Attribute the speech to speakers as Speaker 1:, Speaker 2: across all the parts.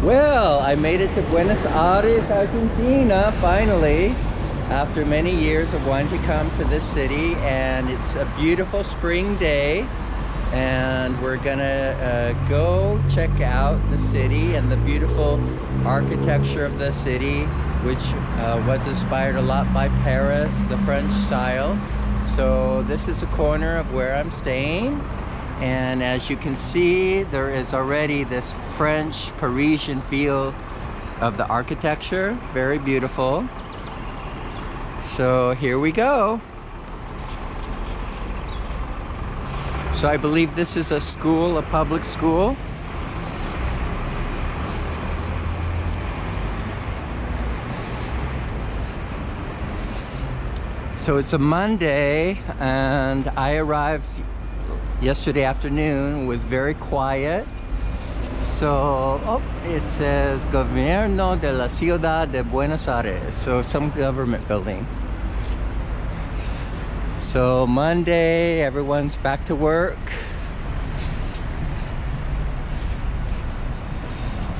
Speaker 1: Well, I made it to Buenos Aires, Argentina, finally, after many years of wanting to come to this city, and it's a beautiful spring day, and we're gonna go check out the city and the beautiful architecture of the city, which was inspired a lot by Paris, the French style. So this is a corner of where I'm staying. And as you can see, there is already this French Parisian feel of the architecture. Very beautiful. So here we go. So I believe this is a school, a public school. So it's a Monday, and I arrived yesterday afternoon. Was very quiet. So, it says Gobierno de la Ciudad de Buenos Aires. So some government building. So Monday, everyone's back to work.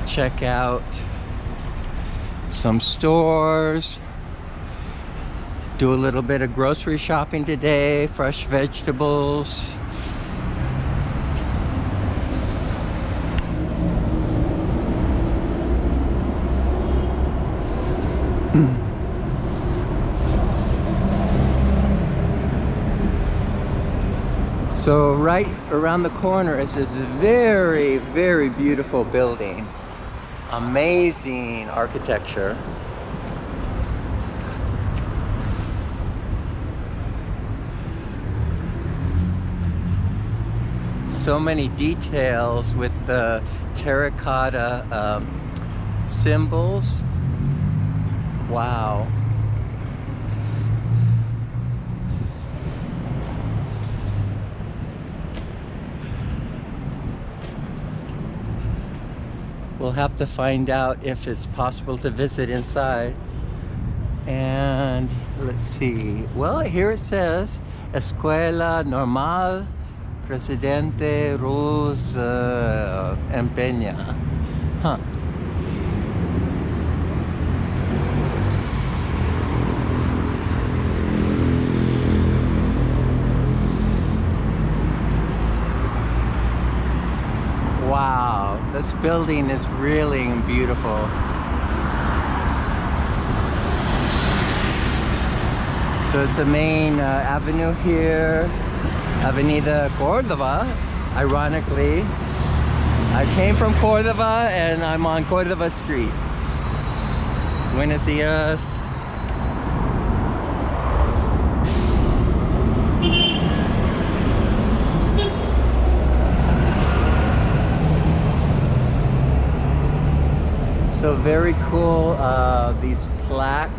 Speaker 1: Check out some stores. Do a little bit of grocery shopping today, fresh vegetables. So right around the corner is this very, very beautiful building. Amazing architecture. So many details with the terracotta symbols. Wow. We'll have to find out if it's possible to visit inside. And let's see. Well, here it says Escuela Normal Presidente Ruz Empeña. Huh. Wow, this building is really beautiful. So it's a main avenue here, Avenida Córdoba. Ironically, I came from Córdoba and I'm on Córdoba Street. Buenos dias. So very cool, these plaque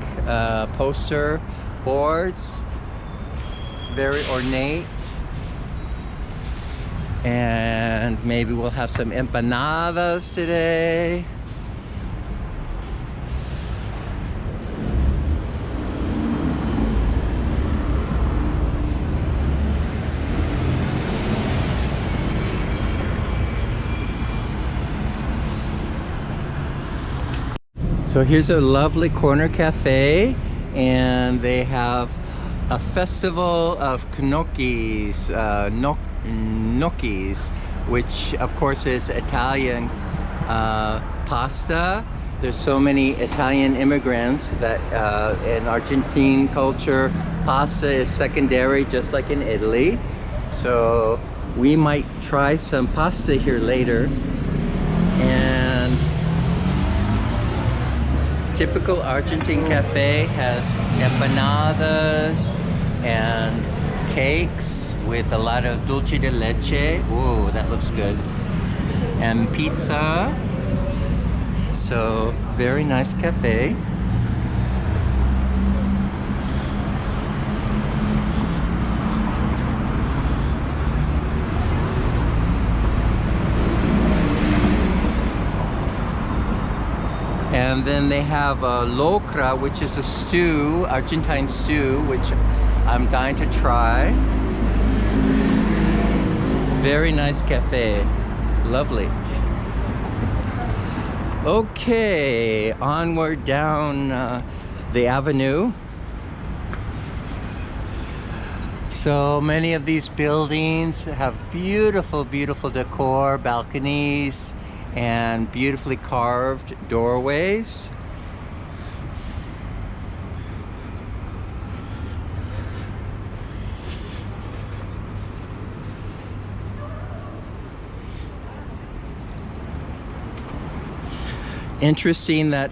Speaker 1: poster boards, very ornate. And maybe we'll have some empanadas today. So here's a lovely corner cafe, and they have a festival of gnocchis, gnocchis, which of course is Italian pasta. There's so many Italian immigrants that in Argentine culture, pasta is secondary, just like in Italy. So we might try some pasta here later. And typical Argentine cafe has empanadas and cakes with a lot of dulce de leche. Ooh, that looks good. And pizza. So, very nice cafe. And then they have a locra, which is a stew, Argentine stew, which I'm dying to try. Very nice cafe. Lovely. Okay, onward down the avenue. So many of these buildings have beautiful, beautiful decor, balconies, and beautifully carved doorways. Interesting that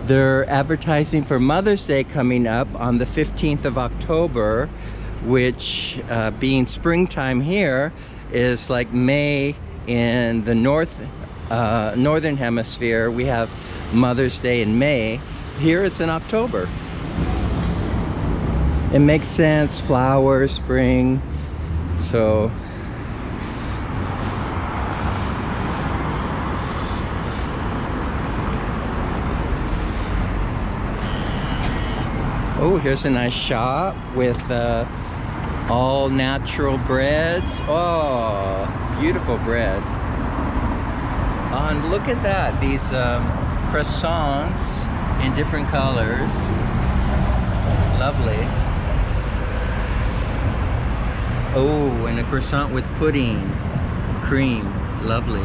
Speaker 1: they're advertising for Mother's Day coming up on the 15th of October, which being springtime here is like May in the northern hemisphere. We have Mother's Day in May. Here it's in October. It makes sense, flowers, spring. So oh, here's a nice shop with all natural breads. Oh, beautiful bread. Oh, and look at that, these croissants in different colors. Lovely. Oh, and a croissant with pudding, cream. Lovely.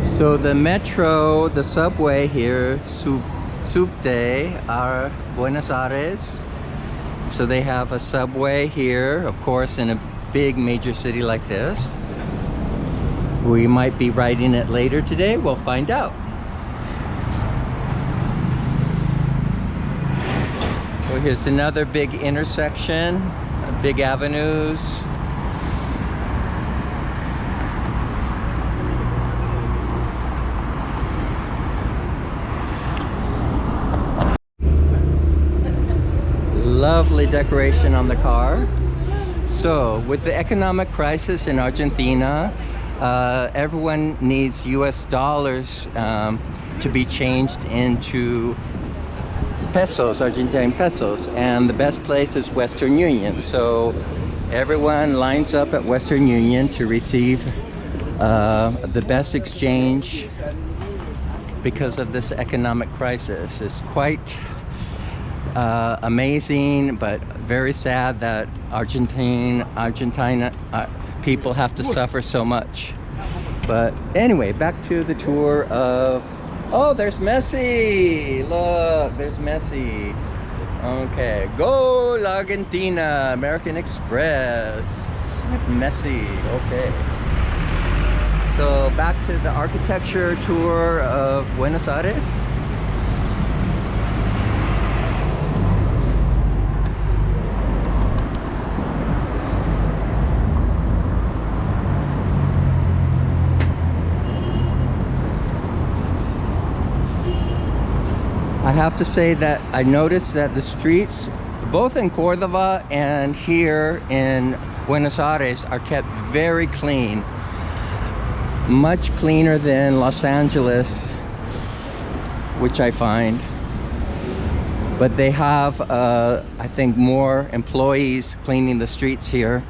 Speaker 1: So the metro, the subway here, Subte are Buenos Aires. So they have a subway here, of course, in a big major city like this. We might be riding it later today. We'll find out. Well, here's another big intersection, big avenues. Lovely decoration on the car. So with the economic crisis in Argentina, everyone needs US dollars to be changed into pesos, Argentine pesos, and the best place is Western Union. So everyone lines up at Western Union to receive the best exchange because of this economic crisis. It's quite amazing, but very sad that Argentina people have to suffer so much. But anyway, back to the tour of... Oh, there's Messi! Look, there's Messi. Okay, go La Argentina, American Express. Messi, okay. So back to the architecture tour of Buenos Aires. I have to say that I noticed that the streets, both in Córdoba and here in Buenos Aires, are kept very clean. Much cleaner than Los Angeles, which I find. But they have, I think, more employees cleaning the streets here.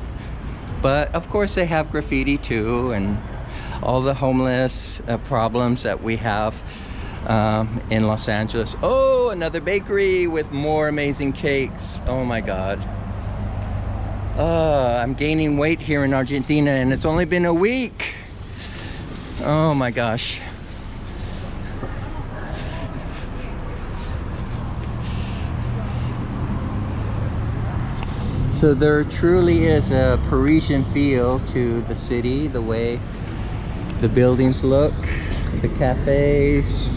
Speaker 1: But of course they have graffiti too, and all the homeless problems that we have in Los Angeles. Oh, another bakery with more amazing cakes. Oh my God. I'm gaining weight here in Argentina and it's only been a week. Oh my gosh. So there truly is a Parisian feel to the city, the way the buildings look, the cafes.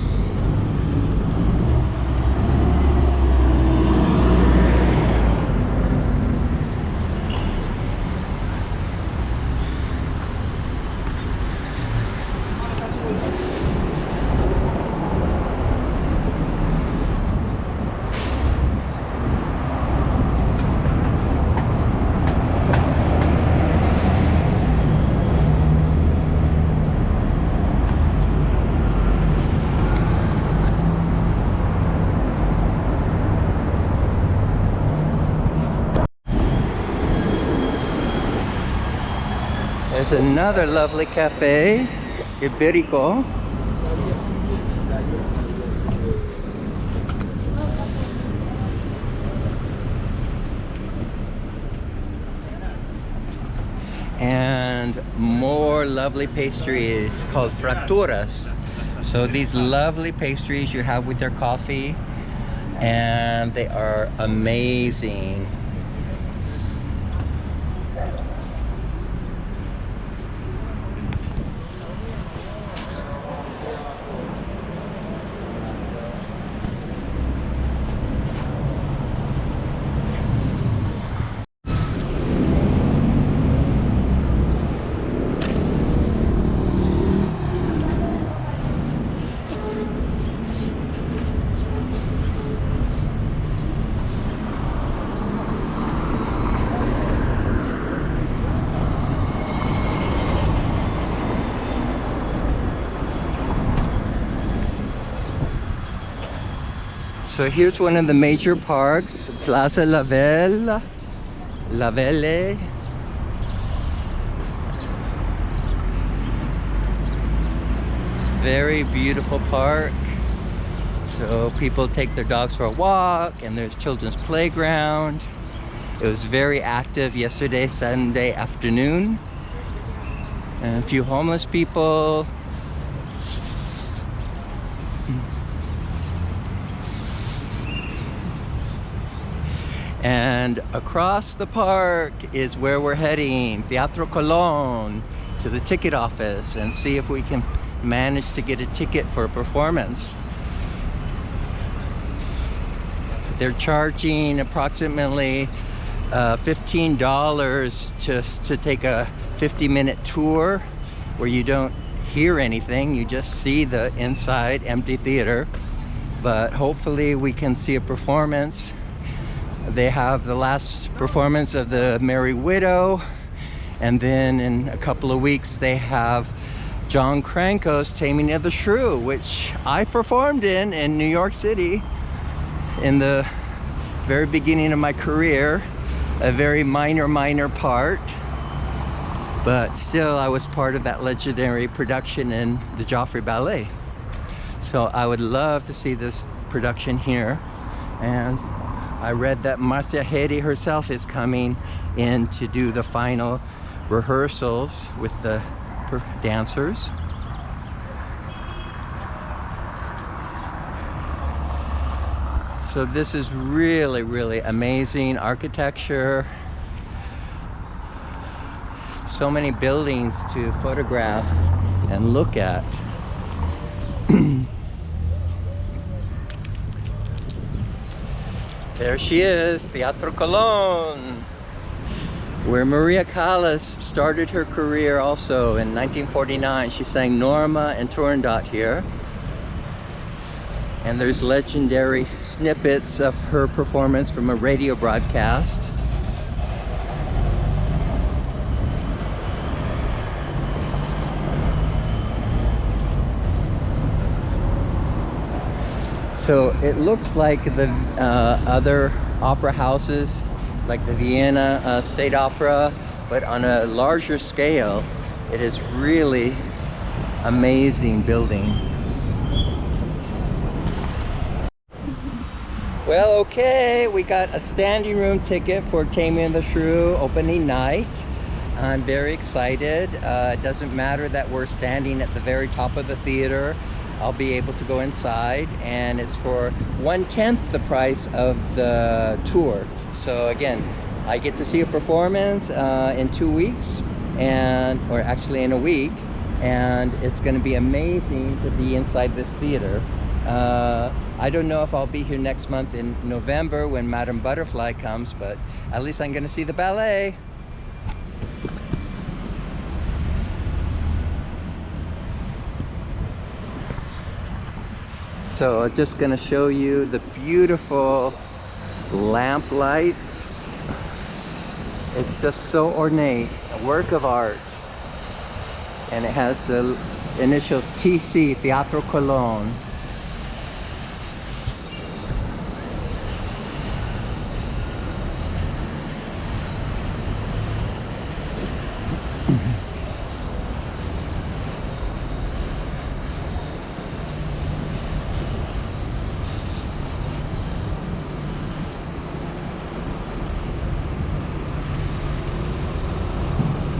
Speaker 1: There's another lovely cafe, Iberico. And more lovely pastries called fracturas. So these lovely pastries you have with your coffee, and they are amazing. So here's one of the major parks, Plaza La Velle. Very beautiful park. So people take their dogs for a walk, and there's children's playground. It was very active yesterday, Sunday afternoon. And a few homeless people. And across the park is where we're heading, Theatro Colón, to the ticket office and see if we can manage to get a ticket for a performance. They're charging approximately $15 just to take a 50-minute tour where you don't hear anything, you just see the inside empty theater. But hopefully we can see a performance. They have the last performance of The Merry Widow, and then in a couple of weeks they have John Cranko's Taming of the Shrew, which I performed in New York City in the very beginning of my career. A very minor part, but still I was part of that legendary production in the Joffrey Ballet. So I would love to see this production here. And I read that Marcia Hedy herself is coming in to do the final rehearsals with the dancers. So this is really, really amazing architecture. So many buildings to photograph and look at. There she is, Theatro Colón, where Maria Callas started her career also in 1949. She sang Norma and Turandot here. And there's legendary snippets of her performance from a radio broadcast. So it looks like the other opera houses, like the Vienna State Opera, but on a larger scale. It is really amazing building. Well, okay, we got a standing room ticket for Taming of the Shrew opening night. I'm very excited. It doesn't matter that we're standing at the very top of the theater. I'll be able to go inside, and it's for 1/10 the price of the tour. So again, I get to see a performance in 2 weeks, or actually in a week, and it's going to be amazing to be inside this theater. I don't know if I'll be here next month in November when Madame Butterfly comes, but at least I'm going to see the ballet. So I'm just going to show you the beautiful lamp lights. It's just so ornate, a work of art. And it has the initials TC, Theatro Colón.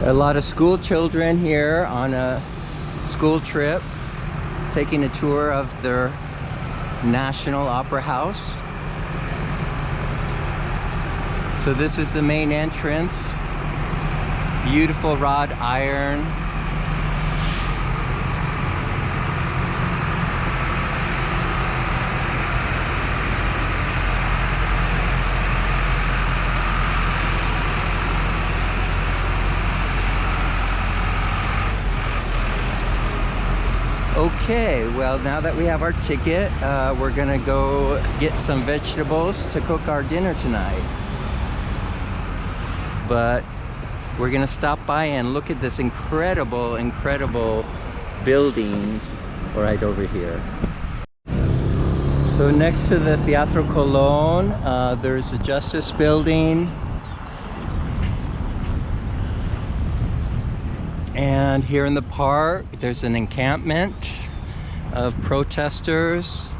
Speaker 1: A lot of school children here on a school trip, taking a tour of their National Opera House. So this is the main entrance. Beautiful wrought iron. Okay, well, now that we have our ticket, we're gonna go get some vegetables to cook our dinner tonight. But we're gonna stop by and look at this incredible buildings right over here. So next to the Theatro Colón, there's the Justice Building. And here in the park, there's an encampment of protesters.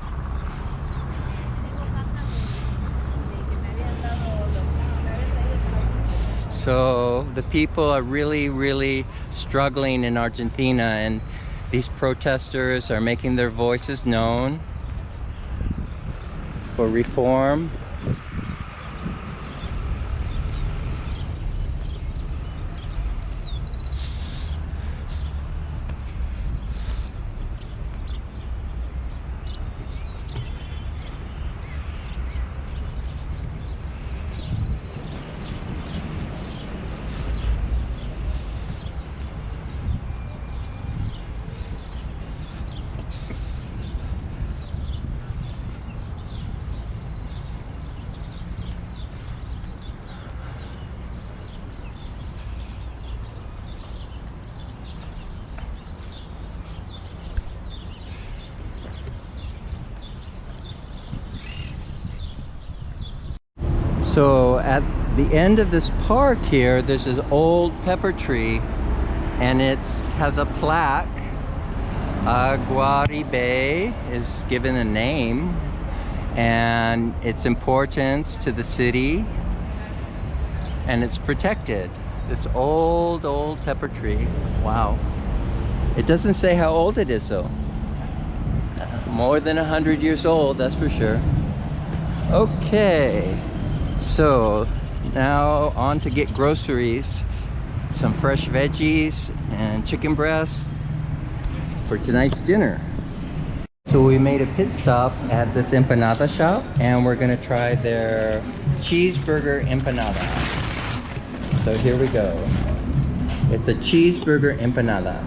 Speaker 1: So the people are really struggling in Argentina, and these protesters are making their voices known for reform. So at the end of this park here, there's this old pepper tree, and it has a plaque. Aguaribe is given a name and its importance to the city, and it's protected. This old pepper tree. Wow. It doesn't say how old it is though. More than 100 years old, that's for sure. Okay. So now on to get groceries, some fresh veggies and chicken breasts for tonight's dinner. So we made a pit stop at this empanada shop, and we're gonna try their cheeseburger empanada. So here we go. It's a cheeseburger empanada.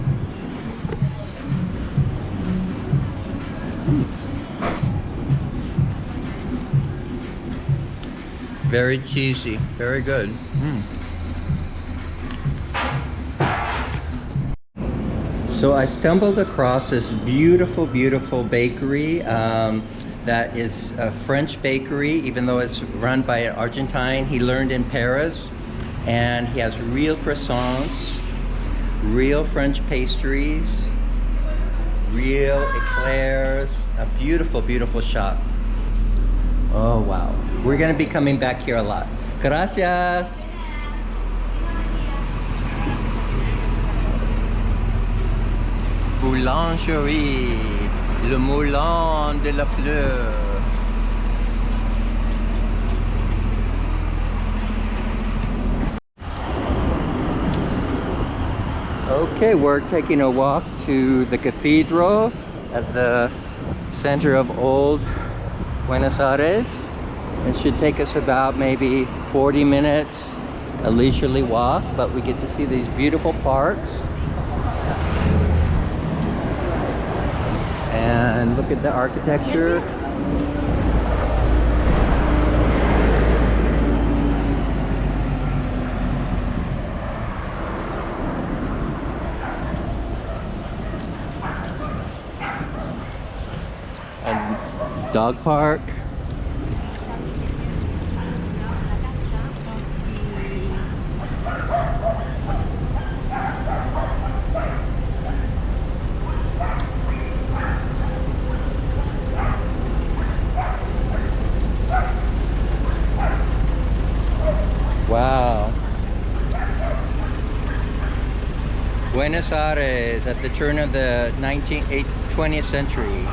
Speaker 1: Very cheesy, very good. So I stumbled across this beautiful bakery that is a French bakery, even though it's run by an Argentine. He learned in Paris, and he has real croissants, real French pastries, real eclairs, a beautiful shop. Oh wow. We're gonna be coming back here a lot. Gracias. Boulangerie, le moulin de la fleur. Okay, we're taking a walk to the cathedral at the center of old Buenos Aires. It should take us about maybe 40 minutes, a leisurely walk, but we get to see these beautiful parks. And look at the architecture. And dog park. Wow. Buenos Aires at the turn of the 20th century.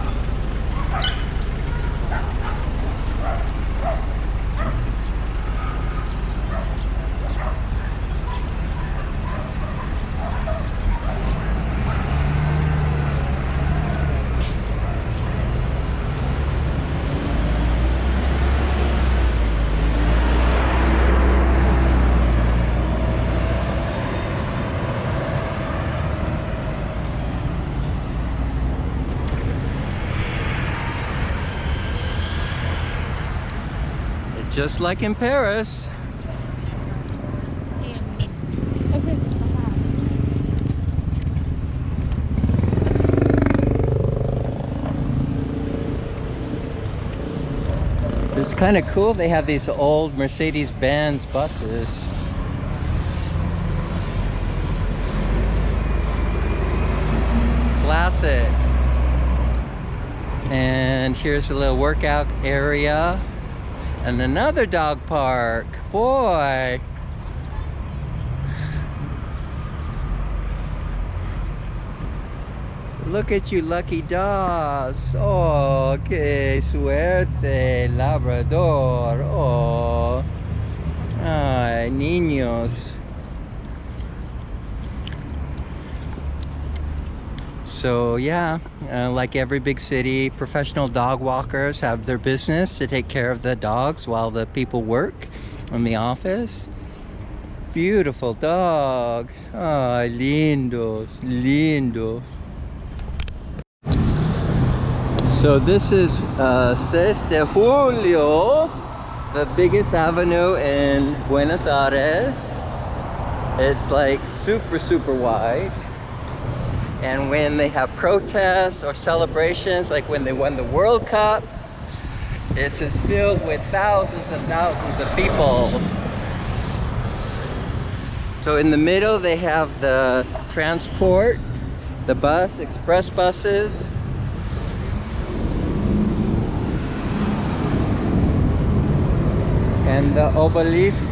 Speaker 1: Just like in Paris. It's kind of cool. They have these old Mercedes-Benz buses. Classic. And here's a little workout area. And another dog park. Boy. Look at you lucky dogs. Oh, que suerte. Labrador. Oh. Ay, niños. So yeah, like every big city, professional dog walkers have their business to take care of the dogs while the people work in the office. Beautiful dog. Ay, lindos, lindos. So this is 6 de Julio, the biggest avenue in Buenos Aires. It's like super wide. And when they have protests or celebrations, like when they won the World Cup, it's just filled with thousands and thousands of people. So in the middle, they have the transport, the bus, express buses. And the obelisk,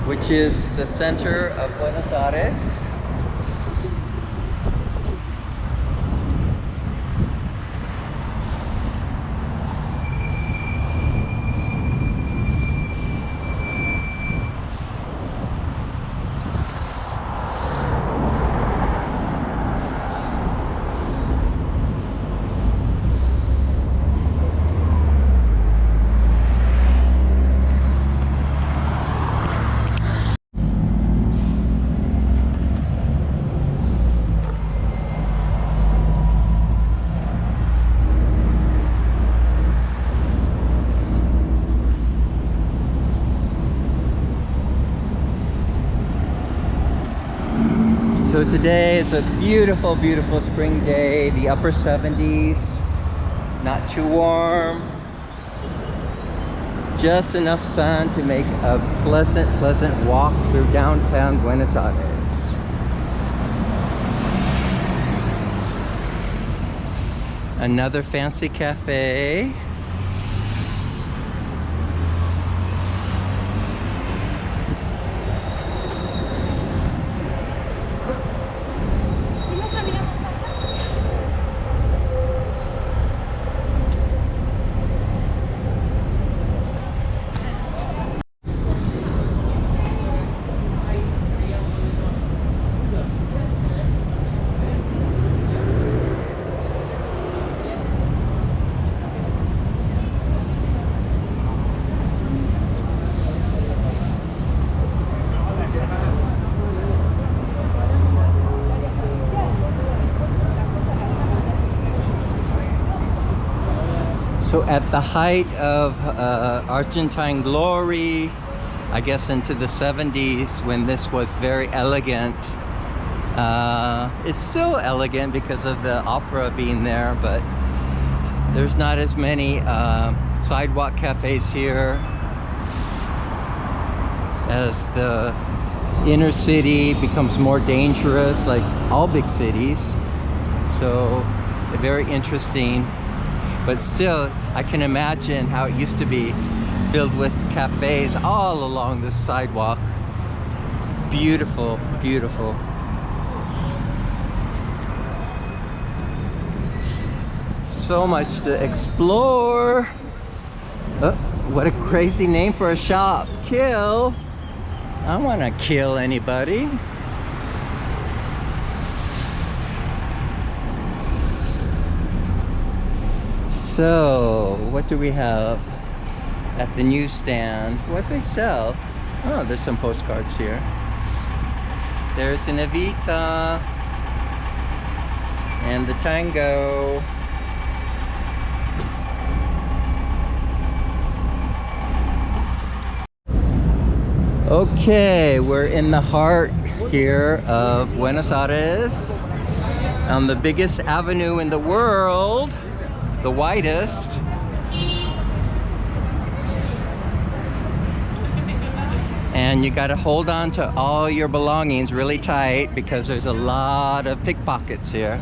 Speaker 1: which is the center of Buenos Aires. So today is a beautiful, beautiful spring day, the upper 70s, not too warm, just enough sun to make a pleasant walk through downtown Buenos Aires. Another fancy cafe. So at the height of Argentine glory, I guess into the 70s, when this was very elegant, it's still elegant because of the opera being there, but there's not as many sidewalk cafes here as the inner city becomes more dangerous, like all big cities. So very interesting. But still, I can imagine how it used to be, filled with cafes all along this sidewalk. Beautiful, beautiful. so much to explore. Oh, what a crazy name for a shop. Kill. I don't want to kill anybody. So, what do we have at the newsstand? What do they sell? Oh, there's some postcards here. There's an Evita and the tango. Okay, we're in the heart here of Buenos Aires, on the biggest avenue in the world, the widest. And you got to hold on to all your belongings really tight because there's a lot of pickpockets here.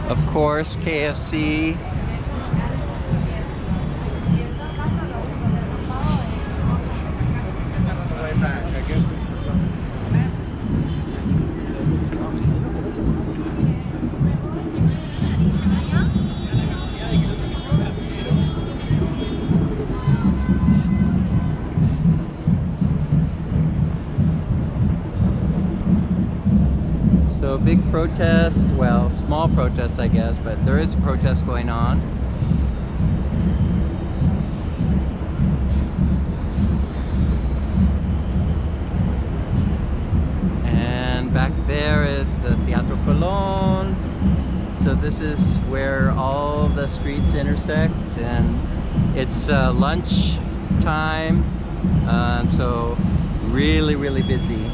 Speaker 1: Of course, KFC. So big protest, well, small protest I guess, but there is a protest going on. And back there is the Theatro Colón. So this is where all the streets intersect, and it's lunch time, so really, really busy.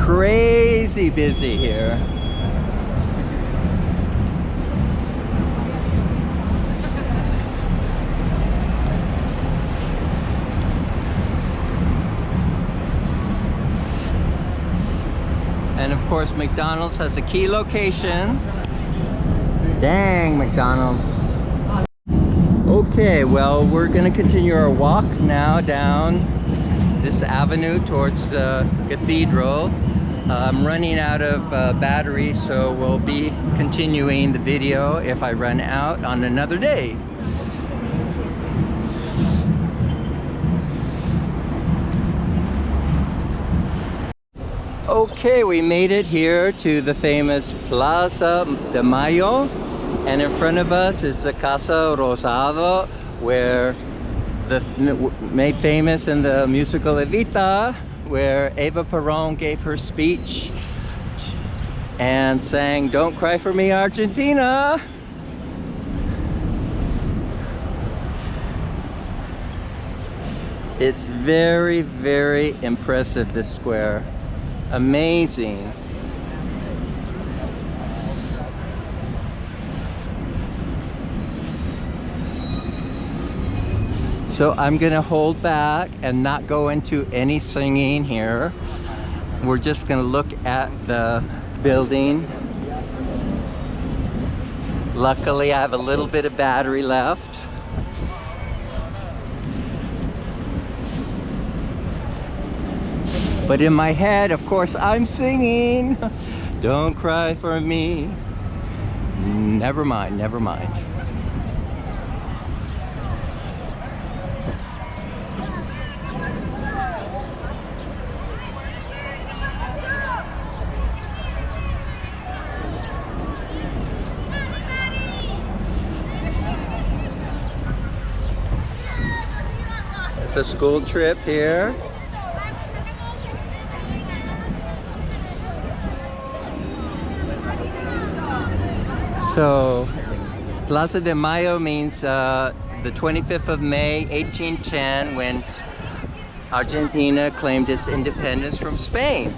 Speaker 1: Crazy busy here. And of course McDonald's has a key location. Dang, McDonald's. Okay, well, we're gonna continue our walk now down this avenue towards the cathedral. I'm running out of battery, so we'll be continuing the video if I run out on another day. Okay, we made it here to the famous Plaza de Mayo, and in front of us is the Casa Rosado, where made famous in the musical Evita, where Eva Perón gave her speech and sang "Don't Cry for Me, Argentina." It's very, very impressive, this square. Amazing. So I'm gonna hold back and not go into any singing here. We're just gonna look at the building. Luckily, I have a little bit of battery left. But in my head, of course, I'm singing. Don't cry for me. Never mind, never mind. It's a school trip here. So, Plaza de Mayo means the 25th of May, 1810, when Argentina claimed its independence from Spain.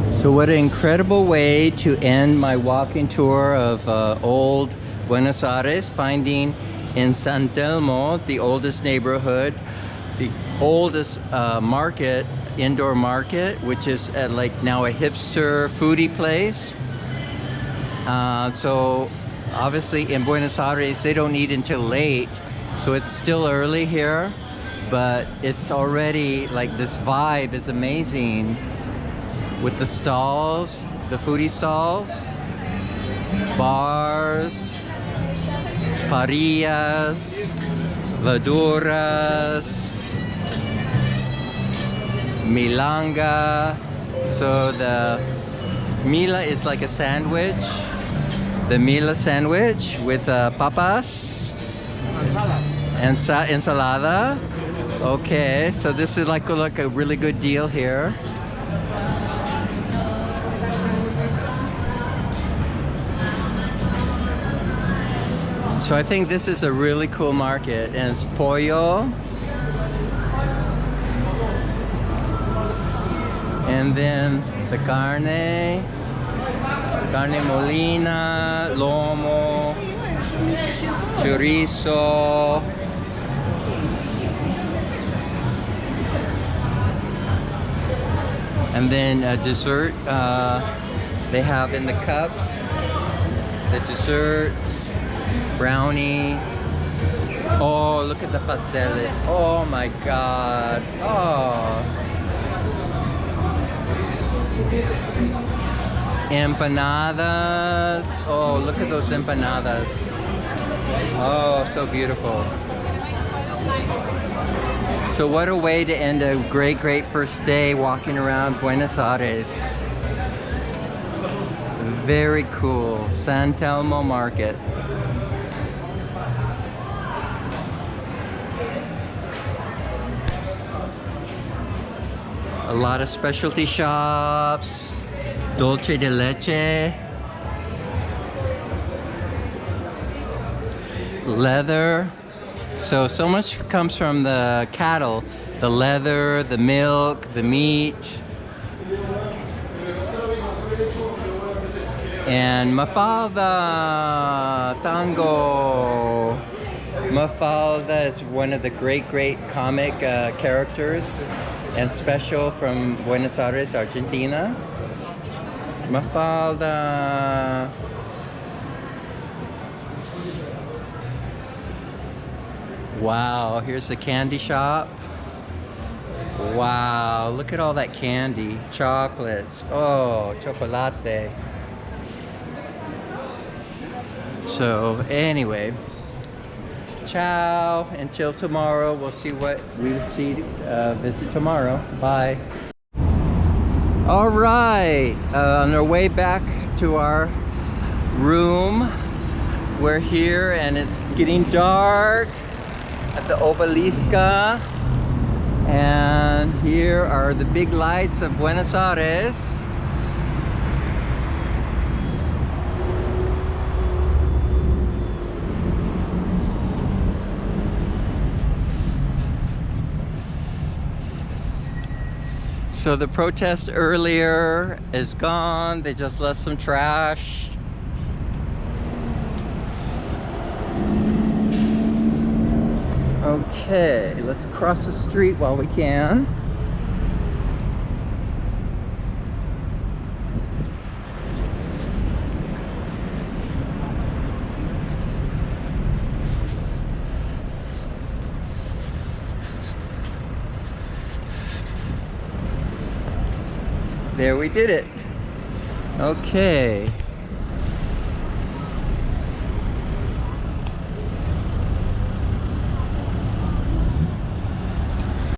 Speaker 1: So what an incredible way to end my walking tour of old Buenos Aires, finding in San Telmo, the oldest neighborhood, the oldest market, indoor market, which is like now a hipster foodie place. So obviously in Buenos Aires they don't eat until late, so it's still early here, but it's already like this vibe is amazing with the stalls, the foodie stalls, bars, parillas, verduras, milanga. So the mila is like a sandwich, the mila sandwich with papas and ensalada. Okay, so this is like a really good deal here. So I think this is a really cool market, and it's pollo, and then the carne molina, lomo, chorizo, and then dessert they have in the cups, the desserts. Brownie. Oh, look at the pasteles. Oh my god. Oh. Empanadas. Oh, look at those empanadas. Oh, so beautiful. So what a way to end a great first day walking around Buenos Aires. Very cool. San Telmo Market. A lot of specialty shops, dulce de leche, leather. So much comes from the cattle, the leather, the milk, the meat. And Mafalda, tango. Mafalda is one of the great comic characters and special from Buenos Aires, Argentina. Mafalda. Wow, here's the candy shop. Wow, look at all that candy. Chocolates. Oh, chocolate. So anyway, ciao, until tomorrow. We'll see what we'll visit tomorrow. Bye. All right, on our way back to our room, we're here and it's getting dark at the Obelisca, and here are the big lights of Buenos Aires. So the protest earlier is gone. They just left some trash. Okay, let's cross the street while we can. There, we did it. Okay.